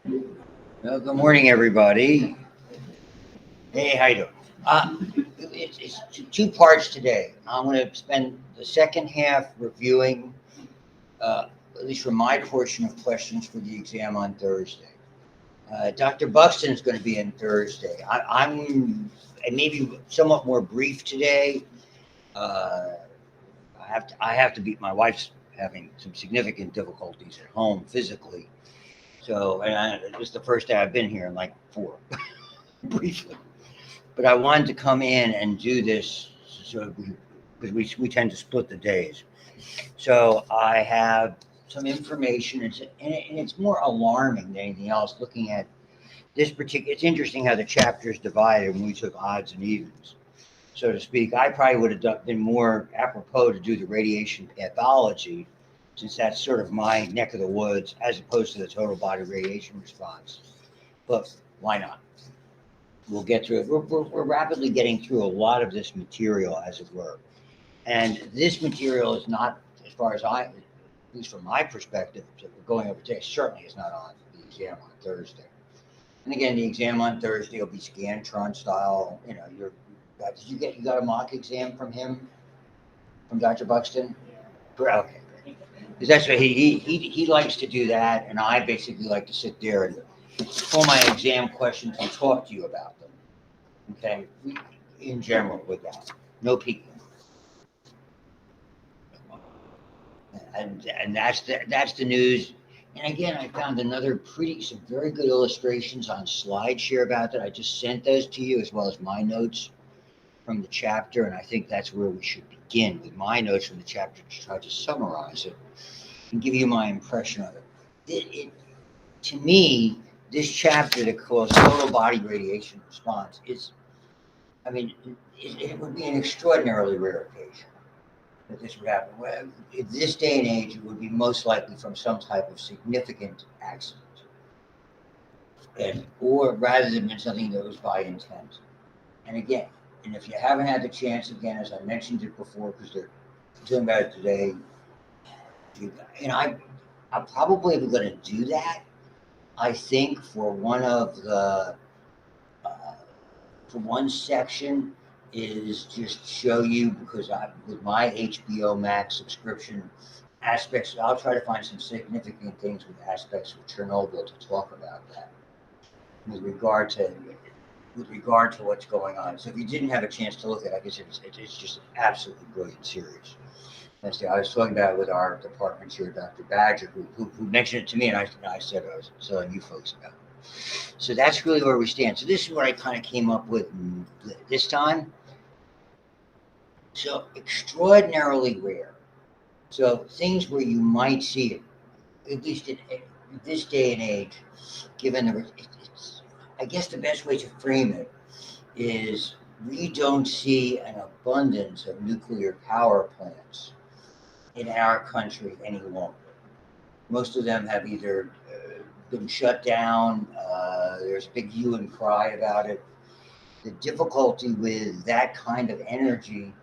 Well, good morning, everybody. Hey, how you doing? It's two parts today. I'm going to spend the second half reviewing, uh, at least for my portion of questions for the exam on Thursday. Dr. Buxton is going to be in Thursday. I'm maybe somewhat more brief today. Uh, I have to beat my wife's having some significant difficulties at home physically. So, this is the first day I've been here in like four, briefly. But I wanted to come in and do this so because we tend to split the days. So I have some information, and it's more alarming than anything else. Looking at this particular, it's interesting how the chapter is divided when we took odds and evens, so to speak. I probably would have been more apropos to do the radiation pathology, since that's sort of my neck of the woods, as opposed to the total body radiation response. But why not? We'll get through it. We're rapidly getting through a lot of this material, as it were. And this material is not, as far as at least from my perspective, that we're going over today, certainly is not on the exam on Thursday. And again, the exam on Thursday will be Scantron style. You got a mock exam from him, from Dr. Buxton? Okay, because that's what he likes to do that, and I basically like to sit there and pull my exam questions and talk to you about them. Okay, in general with that, no peeking. And that's the news. And again, I found some very good illustrations on SlideShare about that. I just sent those to you as well as my notes from the chapter, and I think that's where we should begin with my notes from the chapter to try to summarize it and give you my impression of it. To me, this chapter that calls total body radiation response is, I mean, it would be an extraordinarily rare occasion that this would happen. Well, in this day and age, it would be most likely from some type of significant accident, or rather than something that was by intent. And again, and if you haven't had the chance, again, as I mentioned it before, because they're talking about it today, and I'm probably going to do that. I think for one of the uh, for one section is just show you, because with my HBO Max subscription aspects, I'll try to find some significant things with aspects of Chernobyl to talk about that with regard to what's going on. So if you didn't have a chance to look at it, I guess it's just an absolutely brilliant series. I was talking about it with our department chair, Dr. Badger, who mentioned it to me, and I said I was telling you folks about it. So that's really where we stand. So this is what I kind of came up with this time. So extraordinarily rare. So things where you might see it, at least in this day and age, given I guess the best way to frame it is we don't see an abundance of nuclear power plants in our country any longer. Most of them have either been shut down. There's a big hue and cry about it. The difficulty with that kind of energy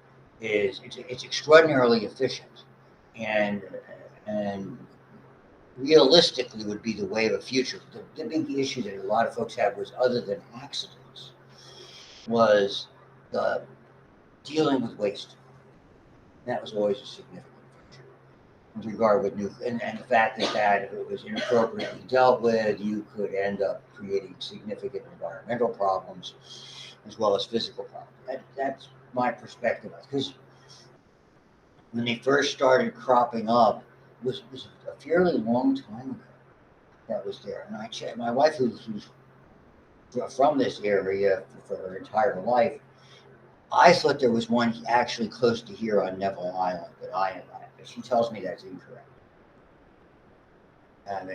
is it's extraordinarily efficient, and and realistically would be the way of the future. The big issue that a lot of folks had was, other than accidents, was the dealing with waste. That was always a significant feature with regard with nuclear, and the fact that if it was inappropriately dealt with, you could end up creating significant environmental problems as well as physical problems. That's my perspective. Because when they first started cropping up, was a fairly long time ago that was there. And I checked, my wife, who's from this area for her entire life, I thought there was one actually close to here on Neville Island, but she tells me that's incorrect. And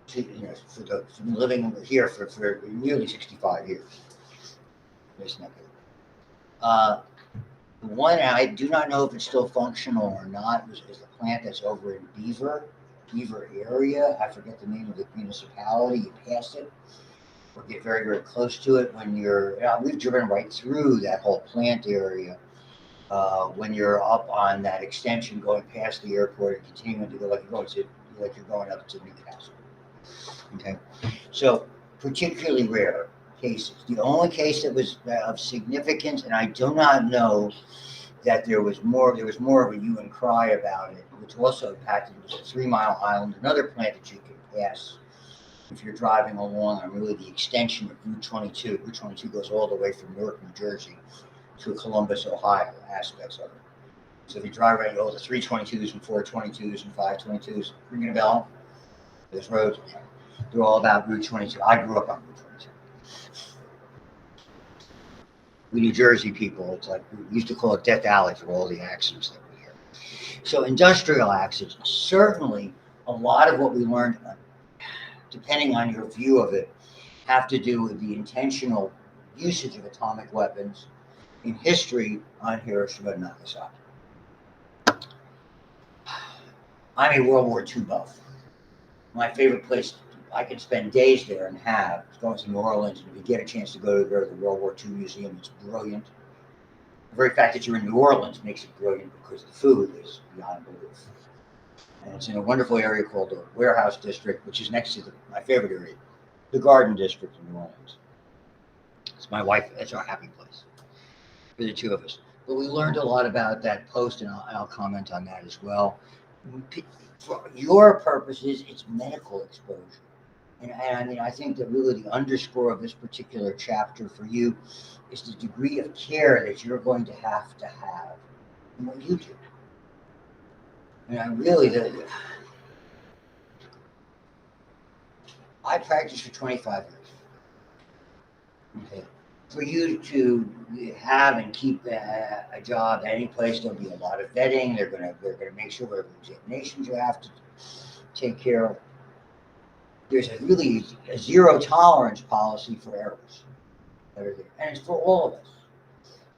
she, she's been living here for nearly 65 years. This neck the one I do not know if it's still functional or not is the plant that's over in Beaver area. I forget the name of the municipality. You pass it or get very, very close to it when we've driven right through that whole plant area. When you're up on that extension going past the airport and continuing to go like you're going to like you're going up to Newcastle. Okay, so particularly rare cases. The only case that was of significance, and I do not know that there was more of a hue and cry about it, which also impacted, was a 3 Mile Island, another plant that you can pass if you're driving along on really the extension of Route 22. Route 22 goes all the way from Newark, New Jersey to Columbus, Ohio, aspects of it. So if you drive around all the 322s and 422s and 522s, ringing a bell, those roads, they're all about Route 22. I grew up on Route 22. We New Jersey people, it's like we used to call it Death Alley for all the accidents that we hear. So industrial accidents, certainly a lot of what we learned, depending on your view of it, have to do with the intentional usage of atomic weapons in history on Hiroshima and Nagasaki. I'm a World War II buff. My favorite place, I could spend days there and have, is going to New Orleans. And if you get a chance to go to the World War II Museum, it's brilliant. The very fact that you're in New Orleans makes it brilliant because the food is beyond belief. And it's in a wonderful area called the Warehouse District, which is next to my favorite area, the Garden District in New Orleans. It's my wife, that's our happy place for the two of us. But we learned a lot about that post, and I'll comment on that as well. For your purposes, it's medical exposure. And I mean, I think that really the underscore of this particular chapter for you is the degree of care that you're going to have in what you do. And I practiced for 25 years. Okay. For you to have and keep a job at any place, there'll be a lot of vetting. They're gonna make sure whatever examinations you have to take care of. There's a zero tolerance policy for errors that are there, and it's for all of us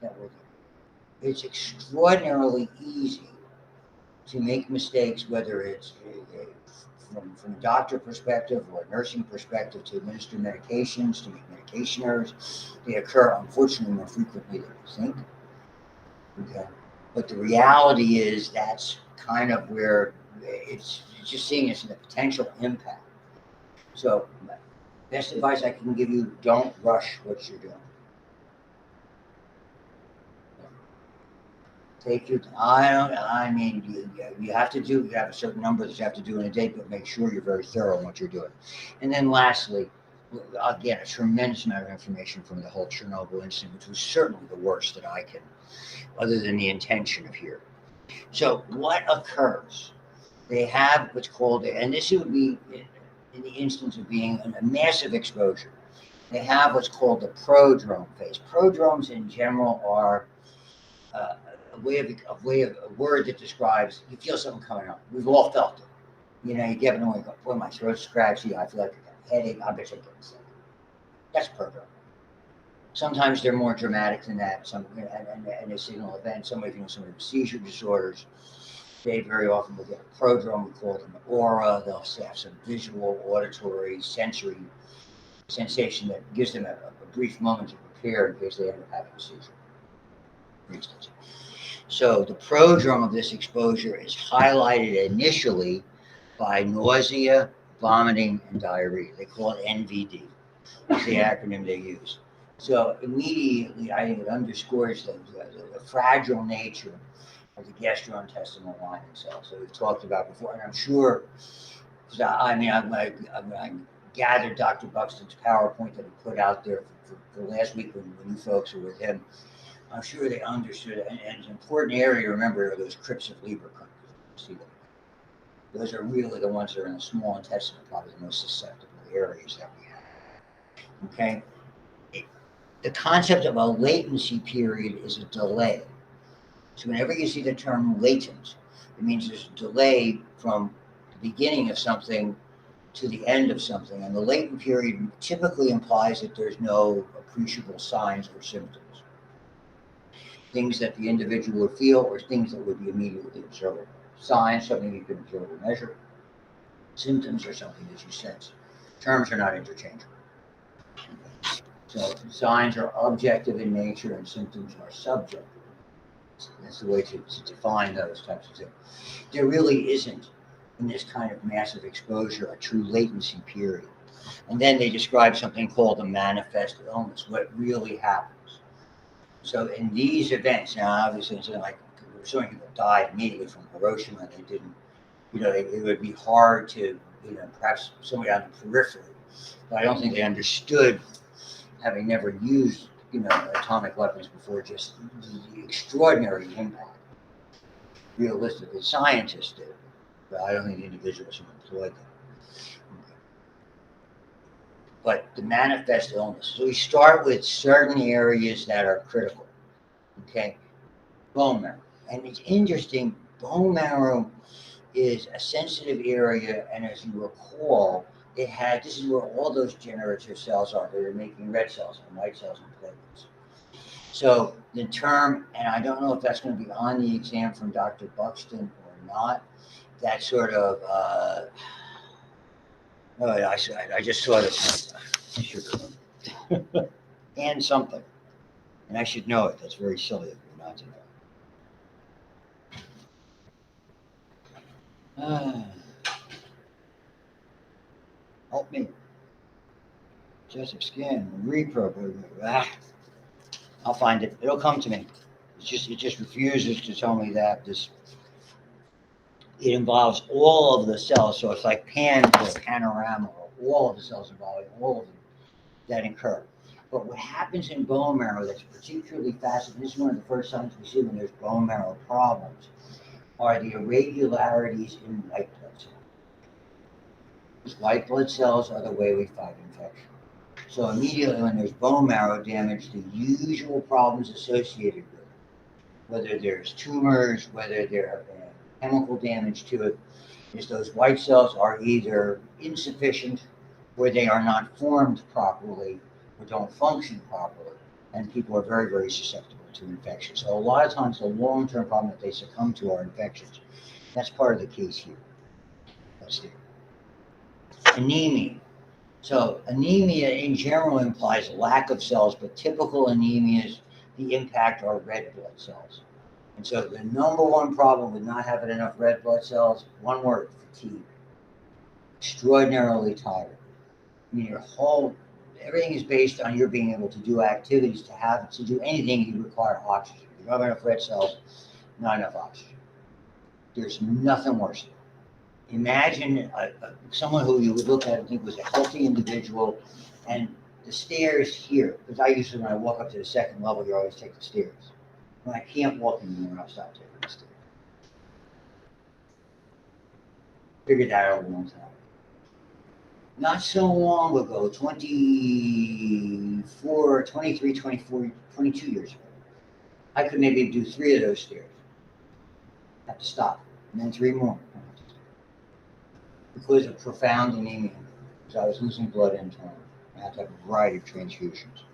that we're there. It's extraordinarily easy to make mistakes, whether it's from a doctor perspective or a nursing perspective, to administer medications, to make medication errors. They occur, unfortunately, more frequently than we think. Okay. But the reality is that's kind of where it's just seeing this in a potential impact. So, best advice I can give you: don't rush what you're doing. Take your time. I mean, you have a certain number that you have to do in a day, but make sure you're very thorough in what you're doing. And then lastly, again, a tremendous amount of information from the whole Chernobyl incident, which was certainly the worst that I can, other than the intention of here. So what occurs? They have what's called, and this would be in the instance of being a massive exposure, they have what's called the prodrome phase. Prodromes in general are a word that describes you feel something coming on. We've all felt it. You know, you get an annoying, boy, my throat's scratchy, I feel like I got a headache, I bet you're getting sick. That's prodrome. Sometimes they're more dramatic than that. And a signal event. Somebody with seizure disorders, they very often will get a prodrome. We call it an aura. They'll have some visual, auditory, sensory sensation that gives them a brief moment to prepare in case they end up having a seizure, for instance. So the prodrome of this exposure is highlighted initially by nausea, vomiting, and diarrhea. They call it NVD. That's the acronym they use. So immediately, I think it underscores the fragile nature of the gastrointestinal lining cells that we've talked about before. And I'm sure, because I gathered Dr. Buxton's PowerPoint that he put out there for last week when you folks were with him. I'm sure they understood it. And it's an important area to remember are those crypts of Lieberkühn. See them? Those are really the ones that are in the small intestine, probably the most susceptible areas that we have. Okay? The concept of a latency period is a delay. So whenever you see the term latent, it means there's a delay from the beginning of something to the end of something. And the latent period typically implies that there's no appreciable signs or symptoms. Things that the individual would feel or things that would be immediately observable. Signs, something you can observe or measure. Symptoms are something that you sense. Terms are not interchangeable. So signs are objective in nature and symptoms are subjective. That's the way to define those types of things. There really isn't in this kind of massive exposure, a true latency period. And then they describe something called a manifest illness, what really happens. So in these events, now obviously it's like so many people died immediately from Hiroshima, they didn't, it would be hard to, perhaps somebody on the periphery, but I don't think they understood, having never used, atomic weapons before, just the extraordinary impact. Realistically, scientists did, but I don't think the individuals who employed them. But the manifest illness. So we start with certain areas that are critical. Okay, bone marrow, and it's interesting. Bone marrow is a sensitive area, and as you recall, this is where all those generative cells are. They're making red cells and white cells and platelets. So the term, and I don't know if that's going to be on the exam from Dr. Buxton or not, that sort of, I just saw this. I should remember. And something. And I should know it. That's very silly of me not to know. Help me. Joseph Skin, repro. I'll find it. It'll come to me. It just refuses to tell me that it involves all of the cells. So it's like panorama, all of the cells involved, all of them that incur. But what happens in bone marrow that's particularly fascinating, this is one of the first signs we see when there's bone marrow problems, are the irregularities in white blood cells. White blood cells are the way we fight infection. So immediately when there's bone marrow damage, the usual problems associated with it, whether there's tumors, whether there chemical damage to it, is those white cells are either insufficient, or they are not formed properly, or don't function properly, and people are very, very susceptible to infection. So a lot of times the long-term problem that they succumb to are infections. That's part of the case here. Let's see. Anemia. So anemia in general implies lack of cells, but typical anemias, the impact are red blood cells. And so the number one problem with not having enough red blood cells, one word, fatigue. Extraordinarily tired. I mean, everything is based on your being able to do activities, to do anything, you require oxygen. You don't have enough red cells, not enough oxygen. There's nothing worse. Imagine someone who you would look at and think was a healthy individual, and the stairs here, because I usually, when I walk up to the second level, you always take the stairs. When I can't walk anymore, I'll stop taking the stairs. Figured that out a long time. Not so long ago, 24, 23, 24, 22 years ago, I could maybe do 3 of those stairs. Have to stop, and then 3 more. Because of profound anemia, because I was losing blood internally. I had to have a variety of transfusions.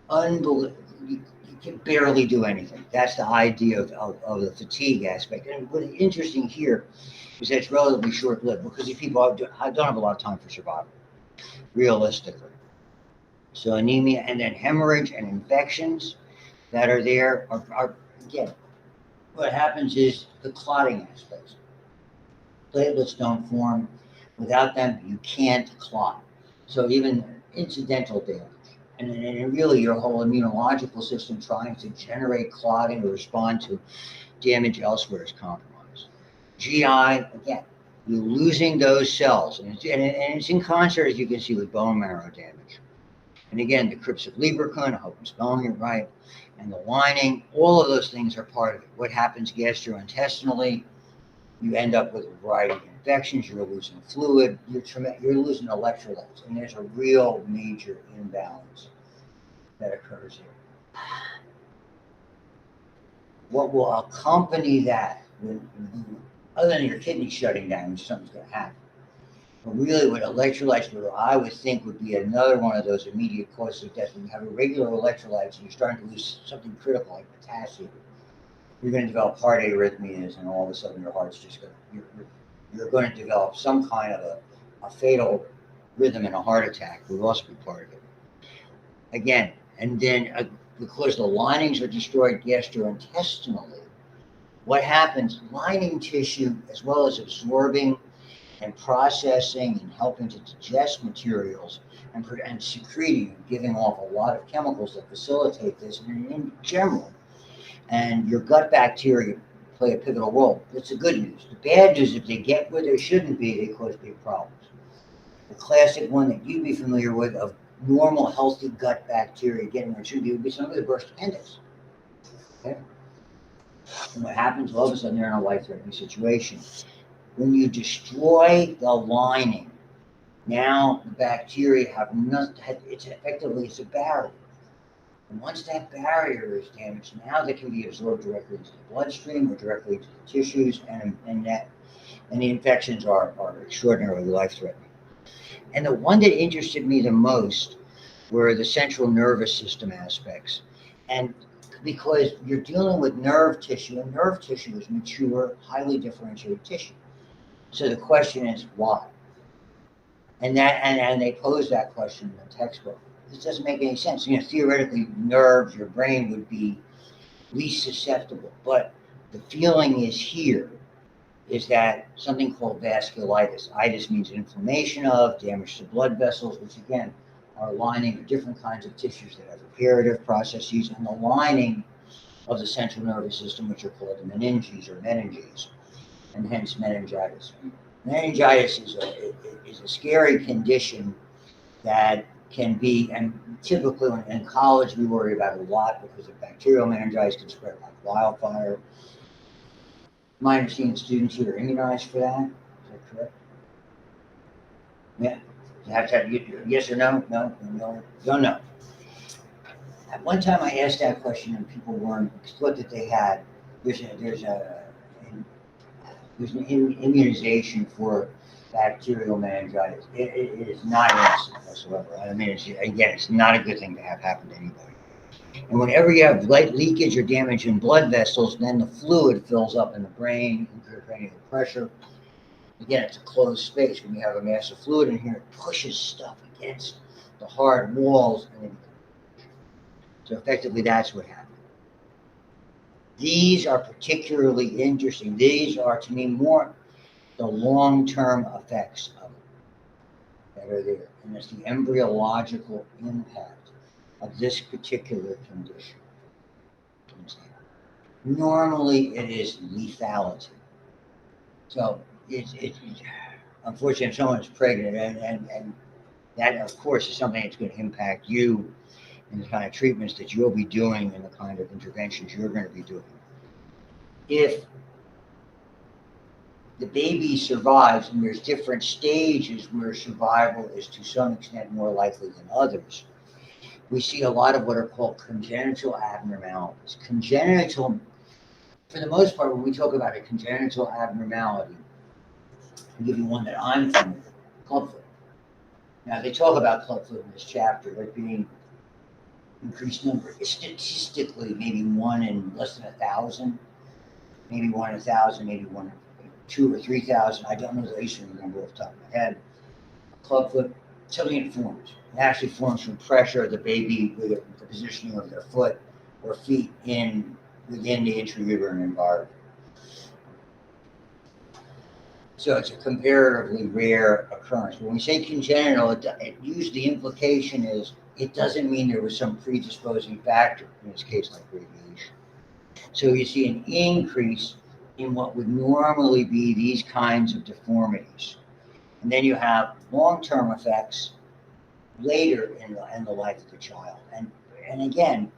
Unbelievable. You can barely do anything. That's the idea of the fatigue aspect. And what's interesting here is that it's relatively short-lived, because these people don't have a lot of time for survival, realistically. So anemia, and then hemorrhage and infections that are there are again, what happens is the clotting aspects. Platelets don't form. Without them, you can't clot. So even incidental damage, and really your whole immunological system trying to generate clotting or respond to damage elsewhere is compromised. GI, again, you're losing those cells, and it's in concert, as you can see, with bone marrow damage. And again, the crypts of Lieberkühn, I hope I'm spelling it right, and the lining, all of those things are part of it. What happens gastrointestinally, you end up with a variety of infections, you're losing fluid, you're losing electrolytes, and there's a real major imbalance that occurs here. What will accompany that, other than your kidney shutting down, which something's going to happen, but really what electrolytes do, I would think, would be another one of those immediate causes of death. When you have irregular electrolytes and you're starting to lose something critical like potassium, you're going to develop heart arrhythmias, and all of a sudden your heart's just going to, you're going to develop some kind of a fatal rhythm, and a heart attack would also be part of it. Again, and then because the linings are destroyed gastrointestinally, what happens, lining tissue, as well as absorbing and processing and helping to digest materials and secreting and giving off a lot of chemicals that facilitate this in general. And your gut bacteria play a pivotal role. That's the good news. The bad news, if they get where they shouldn't be, they cause big problems. The classic one that you'd be familiar with of normal, healthy gut bacteria getting where it should be would be somebody with a burst appendix. Okay? And what happens, all of a sudden, they're in a life-threatening situation. When you destroy the lining, now the bacteria have nothing, it's effectively a barrier. And once that barrier is damaged, now they can be absorbed directly into the bloodstream or directly into the tissues, and the infections are extraordinarily life-threatening. And the one that interested me the most were the central nervous system aspects. And because you're dealing with nerve tissue, and nerve tissue is mature, highly differentiated tissue. So the question is why? And they pose that question in the textbook. This doesn't make any sense. Theoretically, nerves, your brain would be least susceptible, but the feeling is that something called vasculitis. Itis means inflammation of, damage to blood vessels, which again are lining of different kinds of tissues that have reparative processes, and the lining of the central nervous system, which are called the meninges or meninges, and hence meningitis. Meningitis is a scary condition that can be, and typically in college we worry about it a lot because of bacterial meningitis can spread like wildfire. My understanding, students here are immunized for that. Is that correct? Yeah. You have to have yes or no? No, no, don't know. At one time I asked that question and people weren't, thought that they had, there's an immunization for bacterial meningitis. It is not innocent whatsoever. I mean, it's not a good thing to have happen to anybody. And whenever you have light leakage or damage in blood vessels, then the fluid fills up in the brain, intracranial pressure. Again, it's a closed space. When you have a mass of fluid in here, it pushes stuff against the hard walls. So effectively, that's what happened. These are particularly interesting. These are, to me, more the long-term effects of it that are there. And it's the embryological impact of this particular condition. Normally, it is lethality. So it's unfortunately, if someone is pregnant, and that, of course, is something that's going to impact you and the kind of treatments that you'll be doing and the kind of interventions you're going to be doing. If the baby survives, and there's different stages where survival is to some extent more likely than others, we see a lot of what are called congenital abnormalities. Congenital, for the most part, when we talk about a congenital abnormality, I'll give you one that I'm familiar with, clubfoot. Now, they talk about clubfoot in this chapter, there being increased number. Statistically, maybe one in less than 1,000, maybe 1 in 1,000, maybe 1 in 2,000 or 3,000. I don't know the recent number off the top of my head. Clubfoot, something that forms. It actually forms from pressure of the baby with the positioning of their foot or feet within the intrauterine environment. So it's a comparatively rare occurrence. When we say congenital, it usually the implication is it doesn't mean there was some predisposing factor, in this case like radiation. So you see an increase in what would normally be these kinds of deformities. And then you have long-term effects later in the life of the child. And again,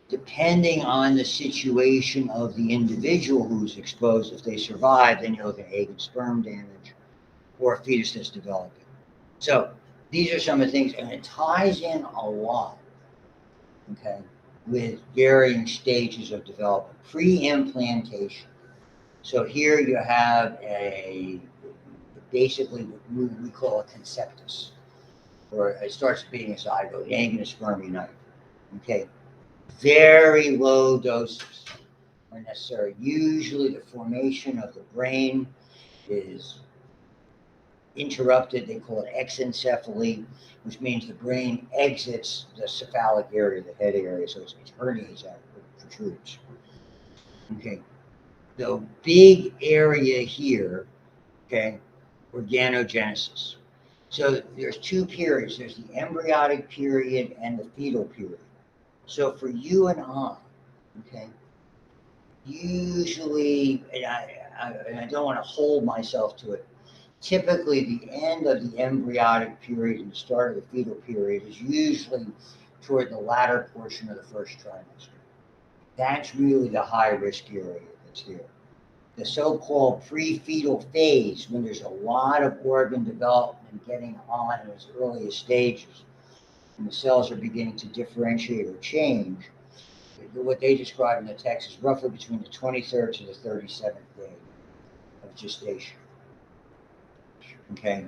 depending on the situation of the individual who's exposed, if they survive, then you're looking at egg and sperm damage or a fetus that's developing. So these are some of the things, and it ties in a lot, okay, with varying stages of development. Pre-implantation. So here you have basically what we call a conceptus, or it starts being a zygote, egg and a sperm unite. Okay, very low doses are necessary. Usually the formation of the brain is interrupted. They call it exencephaly, which means the brain exits the cephalic area, the head area, so it herniates out, it protrudes. Okay, the big area here, okay, organogenesis. So there's two periods. There's the embryonic period and the fetal period. So for you and I, okay, usually, and I don't want to hold myself to it, typically the end of the embryonic period and the start of the fetal period is usually toward the latter portion of the first trimester. That's really the high risk area that's there. The so-called pre-fetal phase, when there's a lot of organ development getting on in its earliest stages, and the cells are beginning to differentiate or change, what they describe in the text is roughly between the 23rd to the 37th day of gestation. Okay,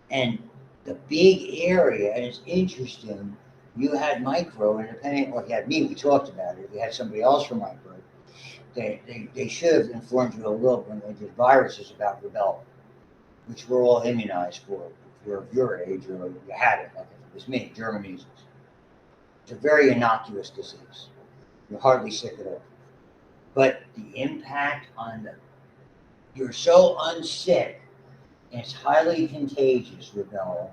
and the big area, and it's interesting, you had micro, and depending, well, if you had me, we talked about it. If you had somebody else from micro, they should have informed you a little when they did viruses about rubella, which we're all immunized for. If you're of your age or you had it, like if it was me, German measles. It's a very innocuous disease. You're hardly sick at all. But the impact on you're so unsick, and it's highly contagious, rubella,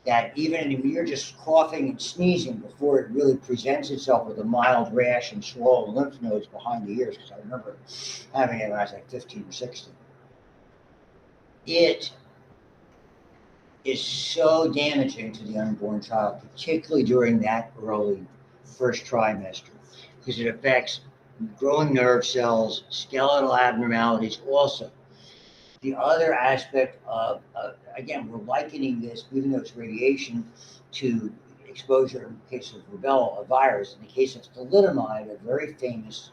that even if you're just coughing and sneezing before it really presents itself with a mild rash and swollen lymph nodes behind the ears, because I remember having it when I was like 15 or 16. It is so damaging to the unborn child, particularly during that early first trimester, because it affects growing nerve cells, skeletal abnormalities also. The other aspect of, again, we're likening this, even though it's radiation, to exposure in the case of rubella, a virus. In the case of thalidomide, a very famous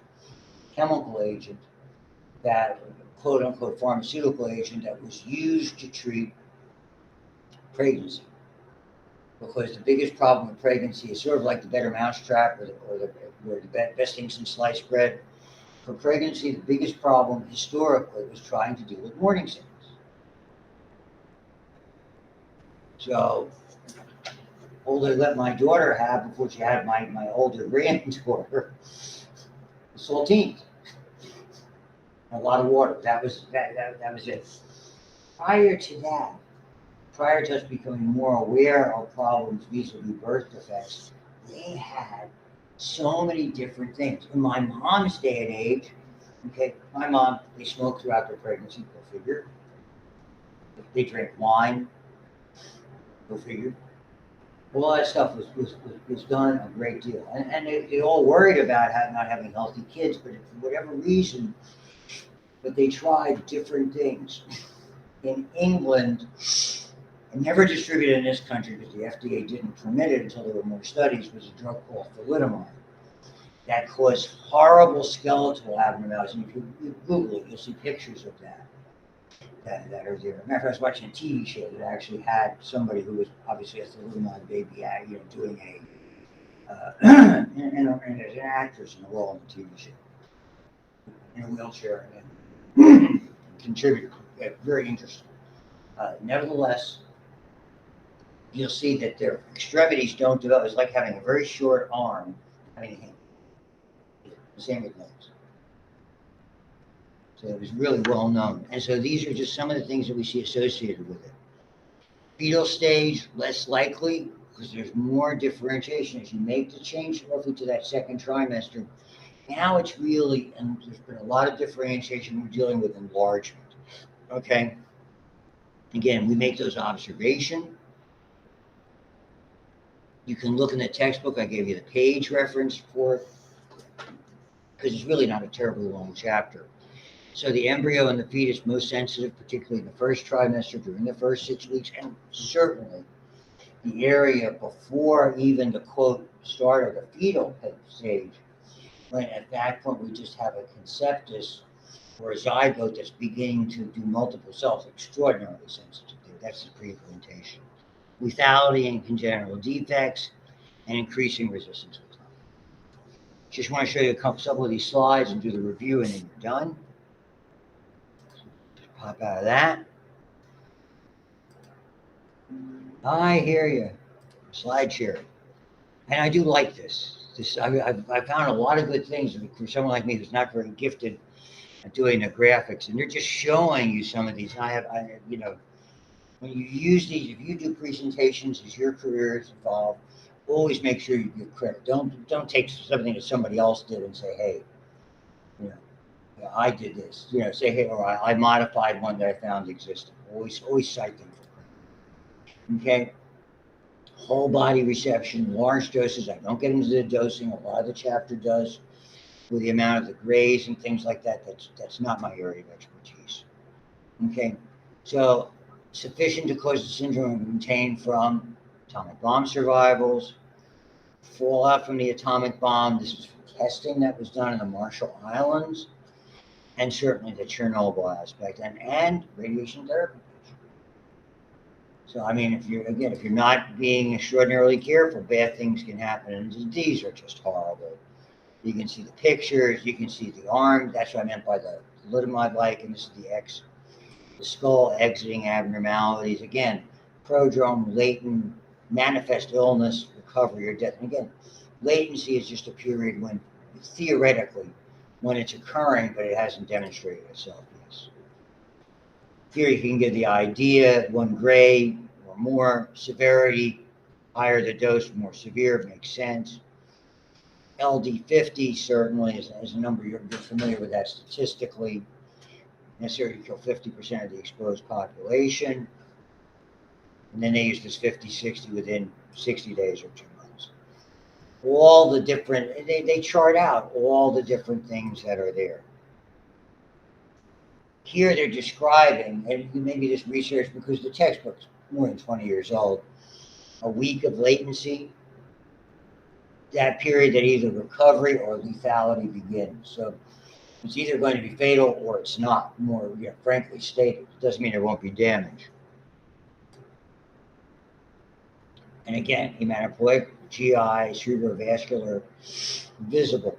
chemical agent, that quote unquote pharmaceutical agent that was used to treat pregnancy. Because the biggest problem with pregnancy is sort of like the better mousetrap or the best things in sliced bread. For pregnancy, the biggest problem historically was trying to deal with morning sickness. So, all they let my daughter have before she had my older granddaughter was saltines. A lot of water. That was it. Prior to that, prior to us becoming more aware of problems vis-a-vis birth defects, they had so many different things. In my mom's day and age, okay, my mom, they smoked throughout their pregnancy, go figure. They drank wine, go figure. All that stuff was done a great deal. And they all worried about not having healthy kids, but for whatever reason, but they tried different things. In England, and never distributed in this country because the FDA didn't permit it until there were more studies, was a drug called thalidomide that caused horrible skeletal abnormalities. And if you Google it, you'll see pictures of that are there. Matter of fact, I was watching a TV show that actually had somebody who was obviously a thalidomide baby, doing and as an actress in a role in the TV show, in a wheelchair, and contributor. Yeah, very interesting. Nevertheless, you'll see that their extremities don't develop. It's like having a very short arm, having a hand. Same with legs. So it was really well known. And so these are just some of the things that we see associated with it. Fetal stage, less likely, because there's more differentiation. As you make the change roughly to that second trimester, now it's really, and there's been a lot of differentiation, we're dealing with enlargement. Okay? Again, we make those observations. You can look in the textbook. I gave you the page reference for it because it's really not a terribly long chapter. So the embryo and the fetus most sensitive, particularly in the first trimester during the first 6 weeks, and certainly the area before even the quote start of the fetal stage, when at that point we just have a conceptus or a zygote that's beginning to do multiple cells, extraordinarily sensitive there. That's the pre-implantation. Lethality and congenital defects, and increasing resistance with time. Just want to show you a couple of these slides and do the review, and then you're done. Pop out of that. I hear you. Slide share. And I do like this. I found a lot of good things for someone like me who's not very gifted at doing the graphics, and they're just showing you some of these. When you use these, if you do presentations as your career is involved, always make sure you get credit. Don't take something that somebody else did and say, hey, you know, yeah, I did this. Say, hey, or I modified one that I found existed. Always cite them for credit. Okay. Whole body reception, large doses. I don't get into the dosing. A lot of the chapter does with the amount of the grays and things like that. That's not my area of expertise. Okay, so sufficient to cause the syndrome and maintain from atomic bomb survivals, fallout from the atomic bomb. This was testing that was done in the Marshall Islands, and certainly the Chernobyl aspect, and radiation therapy. So I mean, if you're not being extraordinarily careful, bad things can happen, and these are just horrible. You can see the pictures, you can see the arm. That's what I meant by the thalidomide like, and this is the skull exiting abnormalities. Again, prodrome, latent, manifest illness, recovery, or death. And again, latency is just a period when, theoretically, when it's occurring, but it hasn't demonstrated itself. Yes. Here you can get the idea, one gray or more, severity, higher the dose, more severe, makes sense. LD50 certainly is a number you're familiar with that statistically. Necessary to kill 50% of the exposed population. And then they use this 50-60 within 60 days or 2 months. All the different, they chart out all the different things that are there. Here they're describing, and maybe this research, because the textbook's more than 20 years old, a week of latency, that period that either recovery or lethality begins. So it's either going to be fatal or it's not, more frankly stated. It doesn't mean there won't be damage. And again, hematopoietic, GI, cerebrovascular, visible.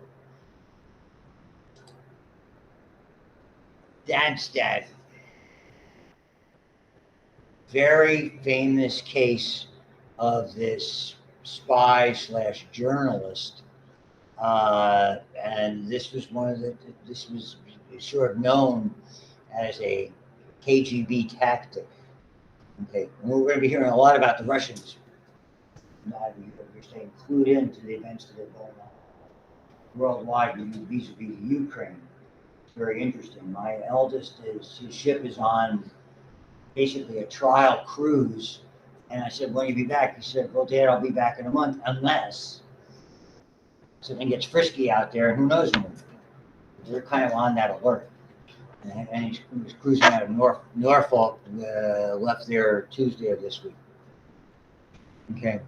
That's that very famous case of this spy / journalist. And this was this was sort of known as a KGB tactic. Okay, and we're going to be hearing a lot about the Russians. You're staying clued into the events that are going on worldwide vis-a-vis Ukraine. It's very interesting. My eldest his ship is on basically a trial cruise, and I said, "When will you be back?" He said, "Well, Dad, I'll be back in a month, unless something gets frisky out there, and who knows when." We're kind of on that alert. And he was cruising out of Norfolk, left there Tuesday of this week. Okay.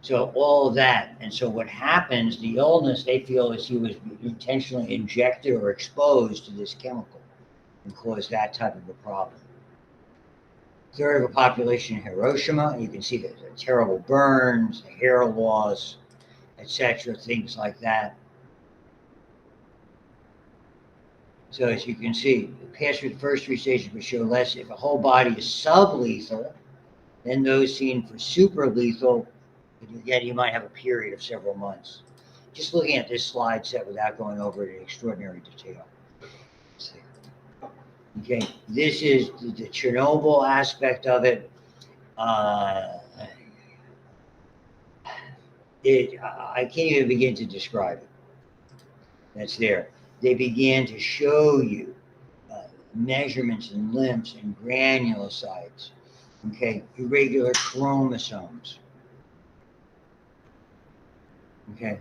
So all of that, and so what happens, the illness they feel is he was intentionally injected or exposed to this chemical and caused that type of a problem. Third of the population in Hiroshima, you can see the terrible burns, the hair loss, etc., things like that. So as you can see, pass through the first 3 stages but show less. If a whole body is sublethal, then those seen for super lethal, again, you might have a period of several months. Just looking at this slide set without going over it in extraordinary detail. Okay, this is the Chernobyl aspect of it. I can't even begin to describe it. That's there. They began to show you measurements in lymphs and granulocytes. Okay, irregular chromosomes. Okay,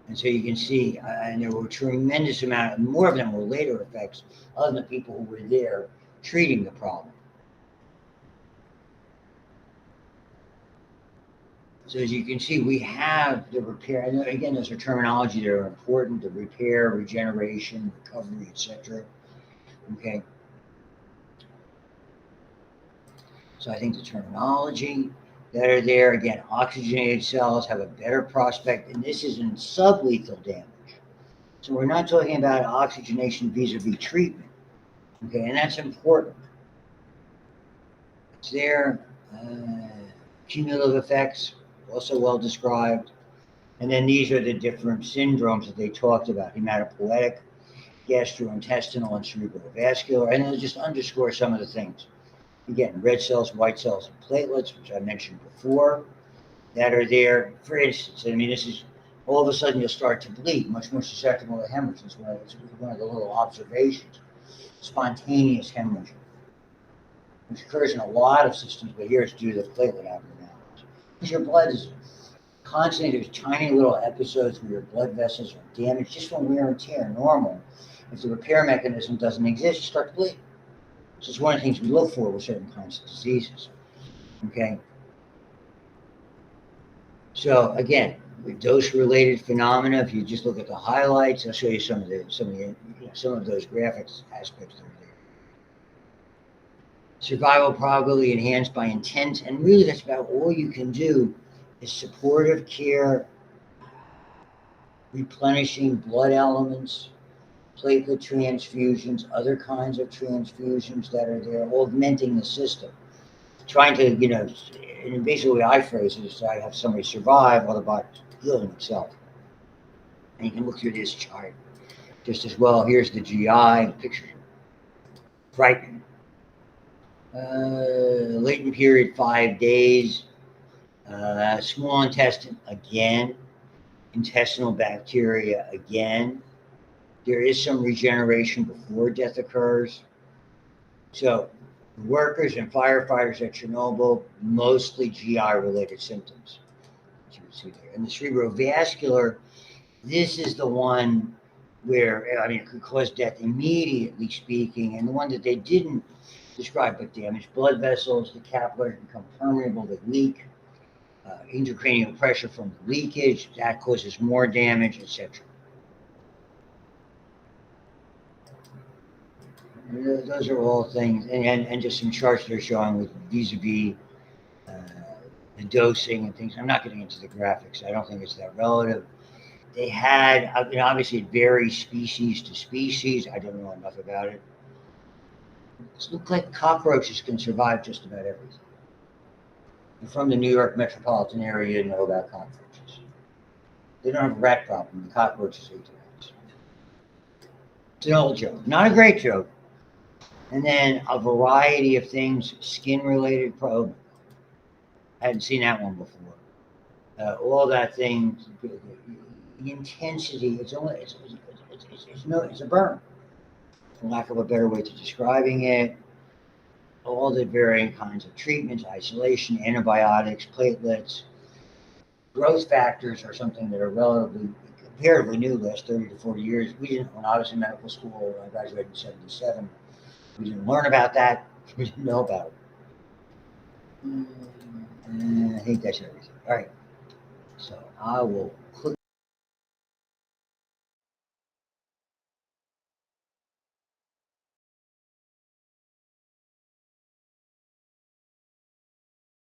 and so you can see, and there were a tremendous amount, more of them were later effects, other than the people who were there treating the problem. So as you can see, we have the repair, and again, those are terminology that are important, the repair, regeneration, recovery, etc. Okay. So I think the terminology that are there, again, oxygenated cells have a better prospect, and this is in sublethal damage. So we're not talking about oxygenation vis-a-vis treatment, okay, and that's important. It's there. Cumulative effects, also well described. And then these are the different syndromes that they talked about: hematopoietic, gastrointestinal, and cerebrovascular. And it'll just underscore some of the things. Again, red cells, white cells, and platelets, which I mentioned before, that are there. For instance, I mean, this is all of a sudden you'll start to bleed, much more susceptible to hemorrhage. It's one of the little observations. Spontaneous hemorrhage, which occurs in a lot of systems, but here it's due to the platelet abnormalities. Because your blood is constantly, there's tiny little episodes where your blood vessels are damaged just from wear and tear, normal. If the repair mechanism doesn't exist, you start to bleed. So it's one of the things we look for with certain kinds of diseases. Okay. So again, with dose-related phenomena, if you just look at the highlights, I'll show you some of those graphics aspects that are there. Survival probability enhanced by intent, and really that's about all you can do is supportive care, replenishing blood elements, platelet transfusions, other kinds of transfusions that are there, augmenting the system. Trying to, and basically the way I phrase it is I have somebody survive while the body's healing itself. And you can look through this chart just as well. Here's the GI picture. Frightening. Latent period 5 days. Small intestine again. Intestinal bacteria again. There is some regeneration before death occurs. So workers and firefighters at Chernobyl, mostly GI-related symptoms. You can see there. And the cerebrovascular, this is the one where, I mean, it could cause death immediately speaking, and the one that they didn't describe but damage blood vessels, the capillaries become permeable, they leak, intracranial pressure from the leakage, that causes more damage, etc. Those are all things, and just some charts they're showing with vis-a-vis the dosing and things. I'm not getting into the graphics. I don't think it's that relative. They had, obviously it varies species to species. I don't know enough about it. It looks like cockroaches can survive just about everything. You're from the New York metropolitan area, you know about cockroaches. They don't have a rat problem. The cockroaches eat the rats. It's an old joke. Not a great joke. And then a variety of things, skin-related problems. I hadn't seen that one before. All that thing, the intensity, it's a burn, for lack of a better way to describing it. All the varying kinds of treatments, isolation, antibiotics, platelets, growth factors are something that are comparatively new, last 30 to 40 years. We didn't, when I was in medical school, I graduated in 77, we didn't learn about that. We didn't know about it. I think that's everything. All right. So I will click